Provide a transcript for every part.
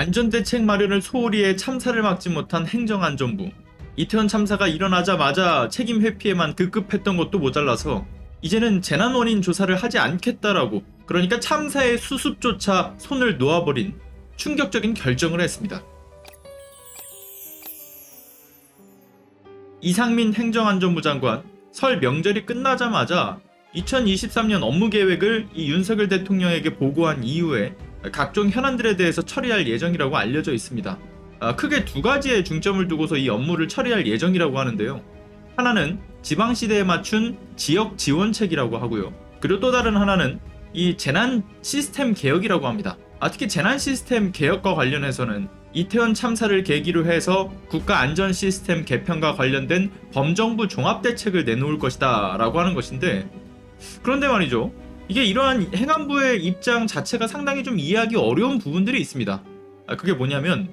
안전대책 마련을 소홀히 해 참사를 막지 못한 행정안전부. 이태원 참사가 일어나자마자 책임 회피에만 급급했던 것도 모자라서 이제는 재난 원인 조사를 하지 않겠다라고, 그러니까 참사의 수습조차 손을 놓아버린 충격적인 결정을 했습니다. 이상민 행정안전부 장관, 설 명절이 끝나자마자 2023년 업무 계획을 이 윤석열 대통령에게 보고한 이후에 각종 현안들에 대해서 처리할 예정이라고 알려져 있습니다. 크게 두 가지에 중점을 두고서 이 업무를 처리할 예정이라고 하는데요. 하나는 지방시대에 맞춘 지역 지원책이라고 하고요. 그리고 또 다른 하나는 이 재난 시스템 개혁이라고 합니다. 특히 재난 시스템 개혁과 관련해서는 이태원 참사를 계기로 해서 국가 안전 시스템 개편과 관련된 범정부 종합대책을 내놓을 것이다 라고 하는 것인데, 그런데 말이죠, 이게 이러한 행안부의 입장 자체가 상당히 좀 이해하기 어려운 부분들이 있습니다. 그게 뭐냐면,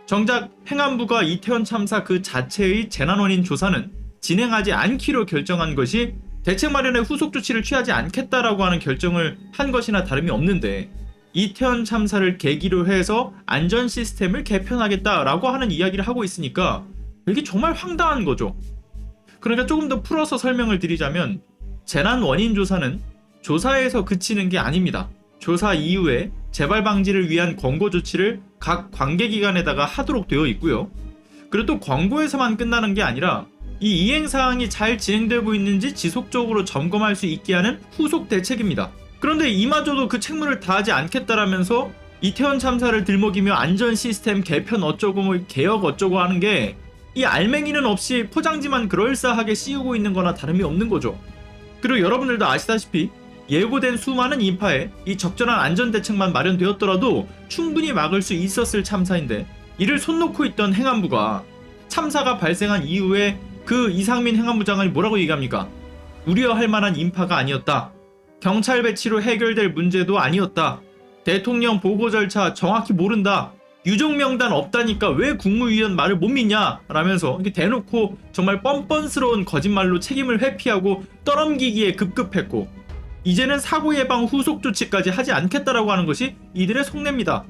정작 행안부가 이태원 참사 그 자체의 재난 원인 조사는 진행하지 않기로 결정한 것이 대책 마련에 후속 조치를 취하지 않겠다라고 하는 결정을 한 것이나 다름이 없는데, 이태원 참사를 계기로 해서 안전 시스템을 개편하겠다라고 하는 이야기를 하고 있으니까 이게 정말 황당한 거죠. 그러니까 조금 더 풀어서 설명을 드리자면, 재난 원인 조사는 조사에서 그치는 게 아닙니다. 조사 이후에 재발 방지를 위한 권고 조치를 각 관계기관에다가 하도록 되어 있고요. 그리고 또 권고에서만 끝나는 게 아니라 이 이행사항이 잘 진행되고 있는지 지속적으로 점검할 수 있게 하는 후속 대책입니다. 그런데 이마저도 그 책무를 다하지 않겠다라면서 이태원 참사를 들먹이며 안전 시스템 개편 어쩌고 뭐 개혁 어쩌고 하는 게 이 알맹이는 없이 포장지만 그럴싸하게 씌우고 있는 거나 다름이 없는 거죠. 그리고 여러분들도 아시다시피 예고된 수많은 인파에 이 적절한 안전대책만 마련되었더라도 충분히 막을 수 있었을 참사인데, 이를 손 놓고 있던 행안부가 참사가 발생한 이후에 그 이상민 행안부 장관이 뭐라고 얘기합니까? 우려할 만한 인파가 아니었다. 경찰 배치로 해결될 문제도 아니었다. 대통령 보고 절차 정확히 모른다. 유족명단 없다니까 왜 국무위원 말을 못 믿냐? 라면서 이게 대놓고 정말 뻔뻔스러운 거짓말로 책임을 회피하고 떠넘기기에 급급했고, 이제는 사고 예방 후속 조치까지 하지 않겠다라고 하는 것이 이들의 속내입니다.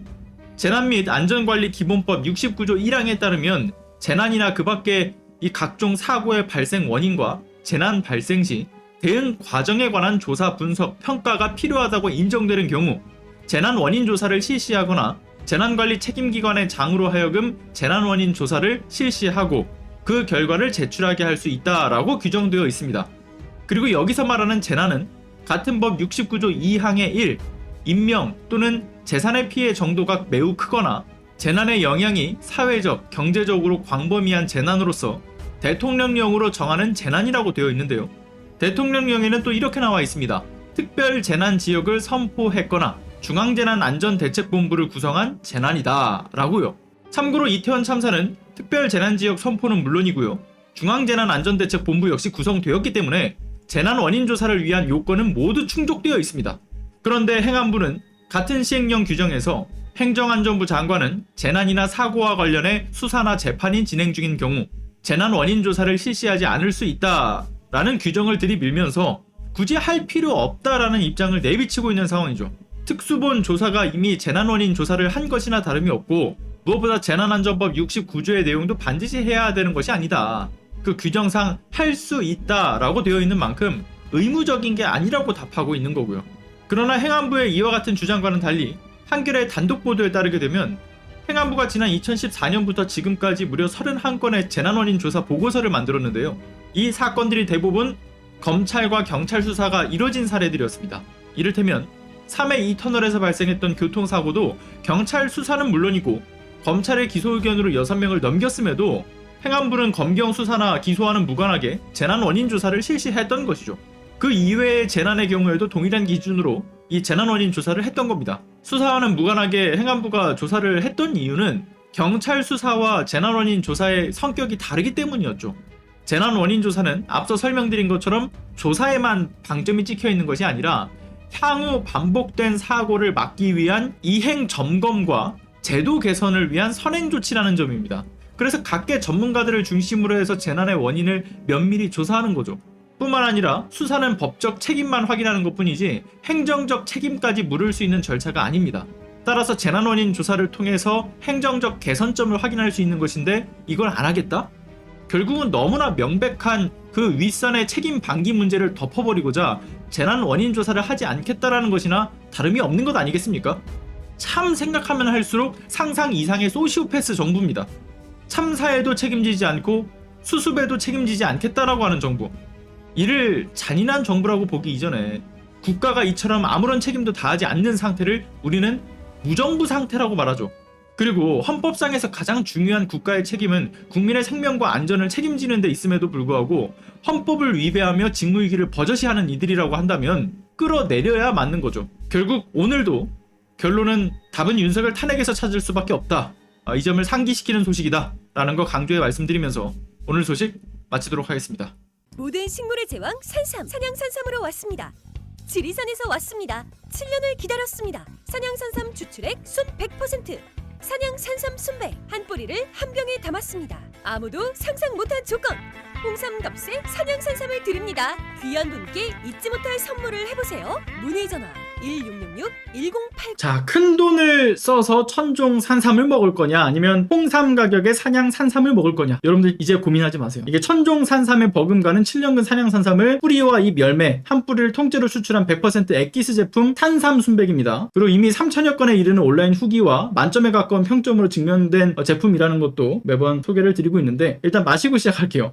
재난 및 안전관리 기본법 69조 1항에 따르면 재난이나 그 밖에 이 각종 사고의 발생 원인과 재난 발생 시 대응 과정에 관한 조사, 분석, 평가가 필요하다고 인정되는 경우 재난 원인 조사를 실시하거나 재난관리 책임기관의 장으로 하여금 재난 원인 조사를 실시하고 그 결과를 제출하게 할 수 있다라고 규정되어 있습니다. 그리고 여기서 말하는 재난은 같은 법 69조 2항의 1, 인명 또는 재산의 피해 정도가 매우 크거나 재난의 영향이 사회적, 경제적으로 광범위한 재난으로서 대통령령으로 정하는 재난이라고 되어 있는데요. 대통령령에는 또 이렇게 나와 있습니다. 특별 재난 지역을 선포했거나 중앙재난안전대책본부를 구성한 재난이다 라고요. 참고로 이태원 참사는 특별 재난 지역 선포는 물론이고요, 중앙재난안전대책본부 역시 구성되었기 때문에 재난 원인 조사를 위한 요건은 모두 충족되어 있습니다. 그런데 행안부는 같은 시행령 규정에서 행정안전부 장관은 재난이나 사고와 관련해 수사나 재판이 진행 중인 경우 재난 원인 조사를 실시하지 않을 수 있다라는 규정을 들이밀면서 굳이 할 필요 없다라는 입장을 내비치고 있는 상황이죠. 특수본 조사가 이미 재난 원인 조사를 한 것이나 다름이 없고, 무엇보다 재난안전법 69조의 내용도 반드시 해야 되는 것이 아니다. 그 규정상 할 수 있다라고 되어 있는 만큼 의무적인 게 아니라고 답하고 있는 거고요. 그러나 행안부의 이와 같은 주장과는 달리 한겨레 단독 보도에 따르게 되면 행안부가 지난 2014년부터 지금까지 무려 31건의 재난원인 조사 보고서를 만들었는데요. 이 사건들이 대부분 검찰과 경찰 수사가 이뤄진 사례들이었습니다. 이를테면 3회 2터널에서 발생했던 교통사고도 경찰 수사는 물론이고 검찰의 기소 의견으로 6명을 넘겼음에도 행안부는 검경 수사나 기소와는 무관하게 재난 원인 조사를 실시했던 것이죠. 그 이외의 재난의 경우에도 동일한 기준으로 이 재난 원인 조사를 했던 겁니다. 수사와는 무관하게 행안부가 조사를 했던 이유는 경찰 수사와 재난 원인 조사의 성격이 다르기 때문이었죠. 재난 원인 조사는 앞서 설명드린 것처럼 조사에만 방점이 찍혀 있는 것이 아니라 향후 반복된 사고를 막기 위한 이행 점검과 제도 개선을 위한 선행 조치라는 점입니다. 그래서 각계 전문가들을 중심으로 해서 재난의 원인을 면밀히 조사하는 거죠. 뿐만 아니라 수사는 법적 책임만 확인하는 것뿐이지 행정적 책임까지 물을 수 있는 절차가 아닙니다. 따라서 재난 원인 조사를 통해서 행정적 개선점을 확인할 수 있는 것인데 이걸 안 하겠다? 결국은 너무나 명백한 그 윗선의 책임 방기 문제를 덮어버리고자 재난 원인 조사를 하지 않겠다라는 것이나 다름이 없는 것 아니겠습니까? 참 생각하면 할수록 상상 이상의 소시오패스 정부입니다. 참사에도 책임지지 않고 수습에도 책임지지 않겠다라고 하는 정부. 이를 잔인한 정부라고 보기 이전에 국가가 이처럼 아무런 책임도 다하지 않는 상태를 우리는 무정부 상태라고 말하죠. 그리고 헌법상에서 가장 중요한 국가의 책임은 국민의 생명과 안전을 책임지는 데 있음에도 불구하고 헌법을 위배하며 직무유기를 버젓이 하는 이들이라고 한다면 끌어내려야 맞는 거죠. 결국 오늘도 결론은 답은 윤석열 탄핵에서 찾을 수밖에 없다. 이 점을 상기시키는 소식이다 라는 거 강조해 말씀드리면서 오늘 소식 마치도록 하겠습니다. 모든 식물의 제왕 산삼, 산양산삼으로 왔습니다. 지리산에서 왔습니다. 7년을 기다렸습니다. 산양산삼 추출액 순 100%, 산양산삼 순백 한 뿌리를 한 병에 담았습니다. 아무도 상상 못한 조건, 홍삼 값에 산양산삼을 드립니다. 귀한 분께 잊지 못할 선물을 해보세요. 문의 전화 1666-1080. 자, 큰 돈을 써서 천종 산삼을 먹을 거냐 아니면 홍삼 가격에 산양 산삼을 먹을 거냐, 여러분들 이제 고민하지 마세요. 이게 천종 산삼의 버금가는 7년근 산양 산삼을 뿌리와 이 열매 한 뿌리를 통째로 추출한 100% 액기스 제품 탄삼 순백입니다. 그리고 이미 3,000여 건에 이르는 온라인 후기와 만점에 가까운 평점으로 증명된 제품이라는 것도 매번 소개를 드리고 있는데, 일단 마시고 시작할게요.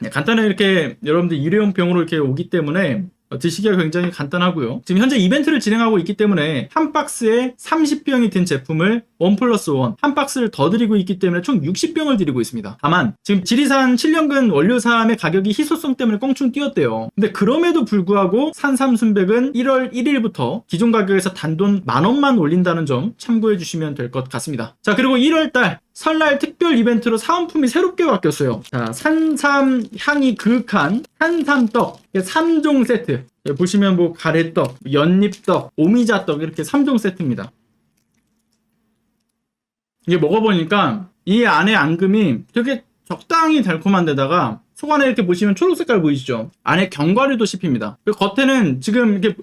네, 간단하게 이렇게 여러분들 일회용 병으로 이렇게 오기 때문에 드시기가 굉장히 간단하고요. 지금 현재 이벤트를 진행하고 있기 때문에 한 박스에 30병이 든 제품을 1+1, 한 박스를 더 드리고 있기 때문에 총 60병을 드리고 있습니다. 다만 지금 지리산 7년근 원료삼의 가격이 희소성 때문에 껑충 뛰었대요. 근데 그럼에도 불구하고 산삼 순백은 1월 1일부터 기존 가격에서 단돈 10,000원만 올린다는 점 참고해 주시면 될 것 같습니다. 자, 그리고 1월달 설날 특별 이벤트로 사은품이 새롭게 바뀌었어요. 자, 산삼 향이 그윽한 산삼떡 3종 세트. 보시면 뭐 가래떡, 연잎떡, 오미자떡 이렇게 3종 세트입니다. 이게 먹어보니까 이 안에 앙금이 되게 적당히 달콤한 데다가 속 안에 이렇게 보시면 초록 색깔 보이시죠? 안에 견과류도 씹힙니다. 그리고 겉에는 지금 이렇게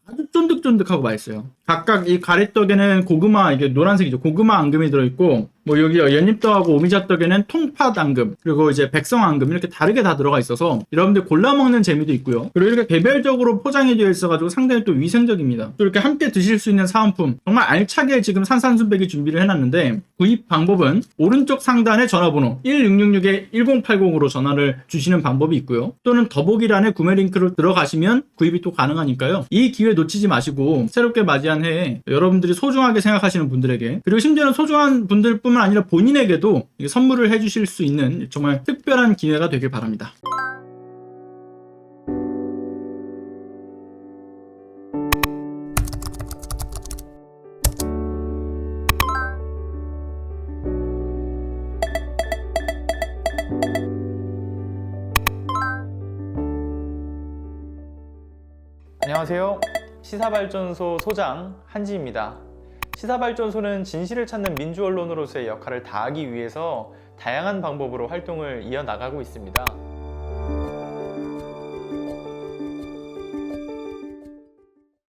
아주 쫀득쫀득하고 맛있어요. 각각 이 가래떡에는 고구마, 이게 노란색이죠. 고구마 앙금이 들어있고, 뭐 여기 연잎떡하고 오미자떡에는 통팥 앙금, 그리고 이제 백성 앙금 이렇게 다르게 다 들어가 있어서 여러분들 골라 먹는 재미도 있고요. 그리고 이렇게 개별적으로 포장이 되어 있어가지고 상당히 또 위생적입니다. 또 이렇게 함께 드실 수 있는 사은품 정말 알차게 지금 산산순백이 준비를 해놨는데, 구입 방법은 오른쪽 상단에 전화번호 1666-1080으로 전화를 주시는 방법이 있고요. 또는 더보기란에 구매 링크로 들어가시면 구입이 또 가능하니까요. 이 기회 놓치지 마시고 새롭게 맞이한 해에 여러분들이 소중하게 생각하시는 분들에게, 그리고 심지어는 소중한 분들뿐만 아니라 본인에게도 선물을 해주실 수 있는 정말 특별한 기회가 되길 바랍니다. 안녕하세요. 시사발전소 소장 한지입니다. 시사발전소는 진실을 찾는 민주언론으로서의 역할을 다하기 위해서 다양한 방법으로 활동을 이어나가고 있습니다.